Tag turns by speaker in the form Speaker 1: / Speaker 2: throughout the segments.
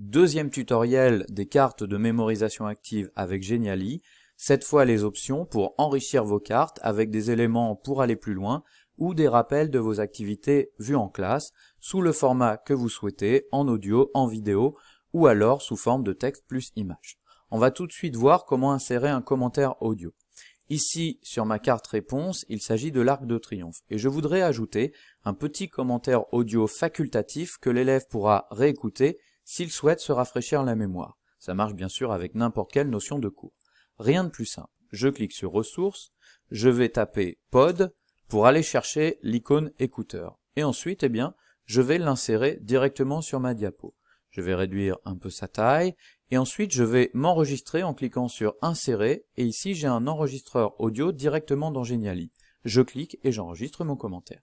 Speaker 1: Deuxième tutoriel des cartes de mémorisation active avec Geniali. Cette fois les options pour enrichir vos cartes avec des éléments pour aller plus loin ou des rappels de vos activités vues en classe sous le format que vous souhaitez, en audio, en vidéo ou alors sous forme de texte plus image. On va tout de suite voir comment insérer un commentaire audio. Ici, sur ma carte réponse, il s'agit de l'Arc de Triomphe et je voudrais ajouter un petit commentaire audio facultatif que l'élève pourra réécouter s'il souhaite se rafraîchir la mémoire. Ça marche bien sûr avec n'importe quelle notion de cours. Rien de plus simple. Je clique sur Ressources, je vais taper Pod pour aller chercher l'icône écouteur. Et ensuite, je vais l'insérer directement sur ma diapo. Je vais réduire un peu sa taille, et ensuite je vais m'enregistrer en cliquant sur Insérer, et ici j'ai un enregistreur audio directement dans Geniali. Je clique et j'enregistre mon commentaire.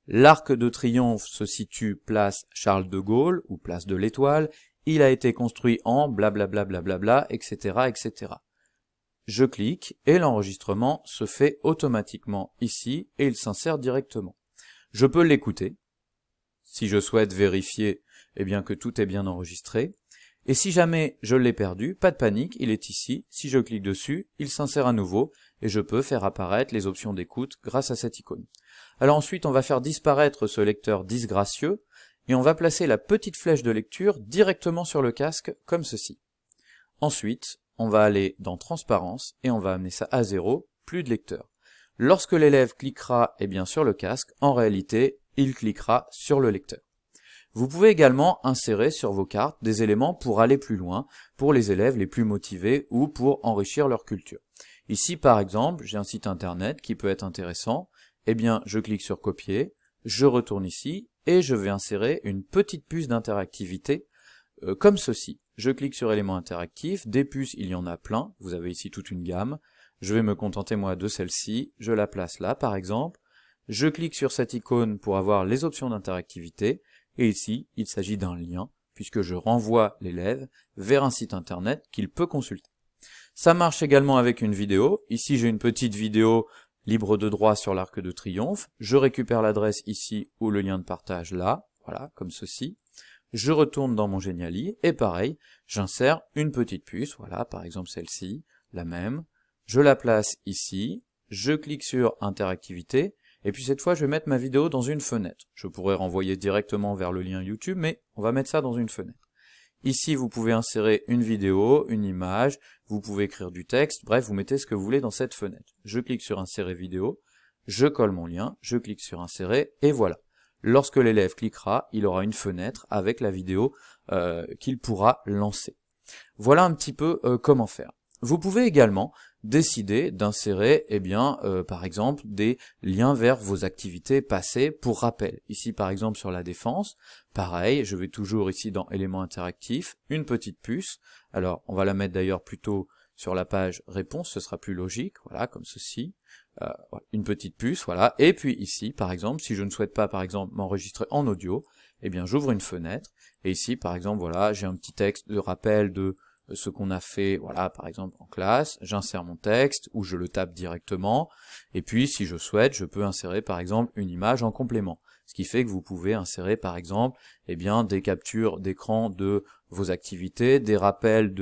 Speaker 1: L'Arc de Triomphe se situe place Charles de Gaulle, ou place de l'Étoile. Il a été construit en blablabla, blablabla, etc., etc. Je clique et l'enregistrement se fait automatiquement ici et il s'insère directement. Je peux l'écouter si je souhaite vérifier que tout est bien enregistré. Et si jamais je l'ai perdu, pas de panique, il est ici. Si je clique dessus, il s'insère à nouveau et je peux faire apparaître les options d'écoute grâce à cette icône. Alors ensuite, on va faire disparaître ce lecteur disgracieux et on va placer la petite flèche de lecture directement sur le casque comme ceci. Ensuite, on va aller dans Transparence et on va amener ça à 0, plus de lecteur. Lorsque l'élève cliquera sur le casque, en réalité, il cliquera sur le lecteur. Vous pouvez également insérer sur vos cartes des éléments pour aller plus loin, pour les élèves les plus motivés ou pour enrichir leur culture. Ici, par exemple, j'ai un site internet qui peut être intéressant. Je clique sur Copier, je retourne ici et je vais insérer une petite puce d'interactivité comme ceci. Je clique sur éléments interactifs, des puces il y en a plein, vous avez ici toute une gamme. Je vais me contenter moi de celle-ci, je la place là par exemple. Je clique sur cette icône pour avoir les options d'interactivité. Et ici, il s'agit d'un lien, puisque je renvoie l'élève vers un site internet qu'il peut consulter. Ça marche également avec une vidéo. Ici, j'ai une petite vidéo libre de droit sur l'Arc de Triomphe. Je récupère l'adresse ici ou le lien de partage là, voilà, comme ceci. Je retourne dans mon Geniali, et pareil, j'insère une petite puce, voilà, par exemple celle-ci, la même. Je la place ici, je clique sur Interactivité, et puis cette fois, je vais mettre ma vidéo dans une fenêtre. Je pourrais renvoyer directement vers le lien YouTube, mais on va mettre ça dans une fenêtre. Ici, vous pouvez insérer une vidéo, une image, vous pouvez écrire du texte, bref, vous mettez ce que vous voulez dans cette fenêtre. Je clique sur Insérer vidéo, je colle mon lien, je clique sur Insérer, et voilà. Lorsque l'élève cliquera, il aura une fenêtre avec la vidéo qu'il pourra lancer. Voilà un petit peu comment faire. Vous pouvez également décider d'insérer, par exemple, des liens vers vos activités passées pour rappel. Ici, par exemple, sur la défense, pareil, je vais toujours ici dans éléments interactifs, une petite puce. Alors, on va la mettre d'ailleurs plutôt sur la page réponse, ce sera plus logique, voilà, comme ceci. Une petite puce, voilà. Et puis ici, par exemple, si je ne souhaite pas, par exemple, m'enregistrer en audio, j'ouvre une fenêtre. Et ici, par exemple, voilà, j'ai un petit texte de rappel de ce qu'on a fait, voilà, par exemple en classe, j'insère mon texte ou je le tape directement, et puis si je souhaite, je peux insérer par exemple une image en complément, ce qui fait que vous pouvez insérer par exemple des captures d'écran de vos activités, des rappels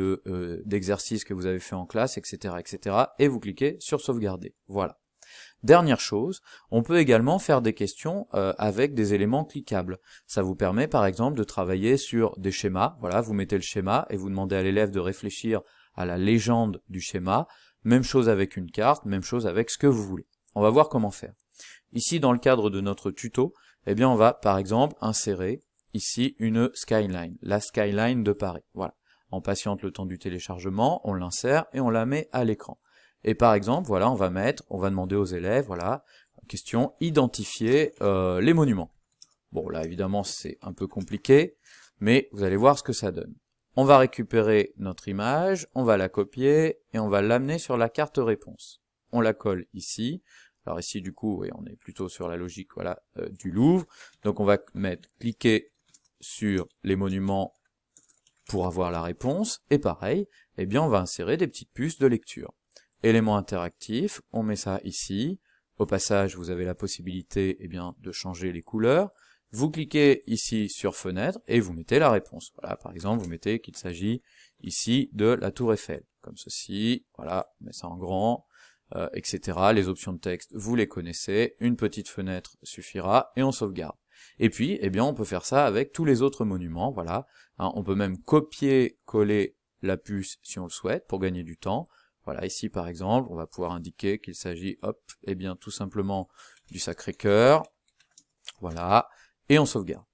Speaker 1: d'exercices que vous avez fait en classe, etc., etc., et vous cliquez sur sauvegarder, voilà. Dernière chose, on peut également faire des questions avec des éléments cliquables. Ça vous permet par exemple de travailler sur des schémas. Voilà, vous mettez le schéma et vous demandez à l'élève de réfléchir à la légende du schéma. Même chose avec une carte, même chose avec ce que vous voulez. On va voir comment faire. Ici, dans le cadre de notre tuto, on va par exemple insérer ici une skyline, la skyline de Paris. Voilà. On patiente le temps du téléchargement, on l'insère et on la met à l'écran. Et par exemple, voilà, on va demander aux élèves, voilà, question, identifier les monuments. Bon, là, évidemment, c'est un peu compliqué, mais vous allez voir ce que ça donne. On va récupérer notre image, on va la copier, et on va l'amener sur la carte réponse. On la colle ici. Alors ici, du coup, oui, on est plutôt sur la logique, voilà, du Louvre. Donc on va cliquer sur les monuments pour avoir la réponse, et pareil, on va insérer des petites puces de lecture. Éléments interactifs, on met ça ici. Au passage, vous avez la possibilité de changer les couleurs. vous cliquez ici sur fenêtre et vous mettez la réponse. Voilà, par exemple, vous mettez qu'il s'agit ici de la tour Eiffel, comme ceci, voilà, on met ça en grand, etc. Les options de texte, vous les connaissez, une petite fenêtre suffira et on sauvegarde. Et puis, eh bien, on peut faire ça avec tous les autres monuments, voilà. Hein, on peut même copier-coller la puce si on le souhaite pour gagner du temps. Voilà, ici par exemple, on va pouvoir indiquer qu'il s'agit, hop, eh bien tout simplement du Sacré-Cœur. Voilà, et on sauvegarde.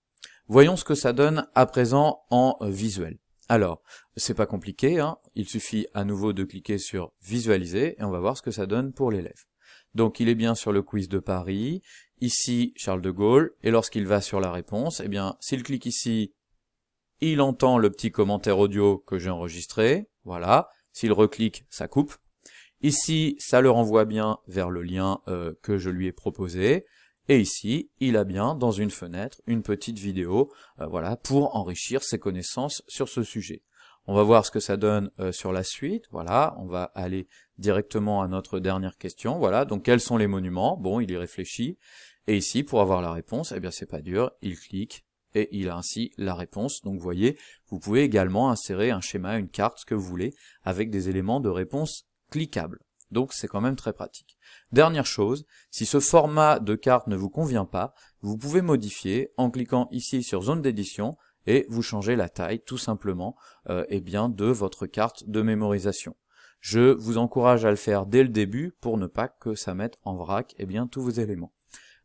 Speaker 1: Voyons ce que ça donne à présent en visuel. Alors, c'est pas compliqué, hein, il suffit à nouveau de cliquer sur visualiser et on va voir ce que ça donne pour l'élève. Donc il est bien sur le quiz de Paris, ici Charles de Gaulle, et lorsqu'il va sur la réponse, eh bien s'il clique ici, il entend le petit commentaire audio que j'ai enregistré, voilà. S'il reclique, ça coupe. Ici, ça le renvoie bien vers le lien que je lui ai proposé. Et ici, il a bien, dans une fenêtre, une petite vidéo, voilà, pour enrichir ses connaissances sur ce sujet. On va voir ce que ça donne sur la suite. Voilà, on va aller directement à notre dernière question. Voilà, donc quels sont les monuments? Bon, il y réfléchit. Et ici, pour avoir la réponse, eh bien c'est pas dur, il clique. Et il a ainsi la réponse. Donc vous voyez, vous pouvez également insérer un schéma, une carte, ce que vous voulez, avec des éléments de réponse cliquables. Donc c'est quand même très pratique. Dernière chose, si ce format de carte ne vous convient pas, vous pouvez modifier en cliquant ici sur zone d'édition et vous changez la taille tout simplement eh bien, de votre carte de mémorisation. Je vous encourage à le faire dès le début pour ne pas que ça mette en vrac eh bien, tous vos éléments.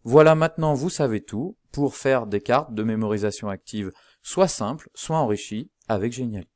Speaker 1: Voilà, maintenant vous savez tout pour faire des cartes de mémorisation active soit simples, soit enrichies avec Geniali.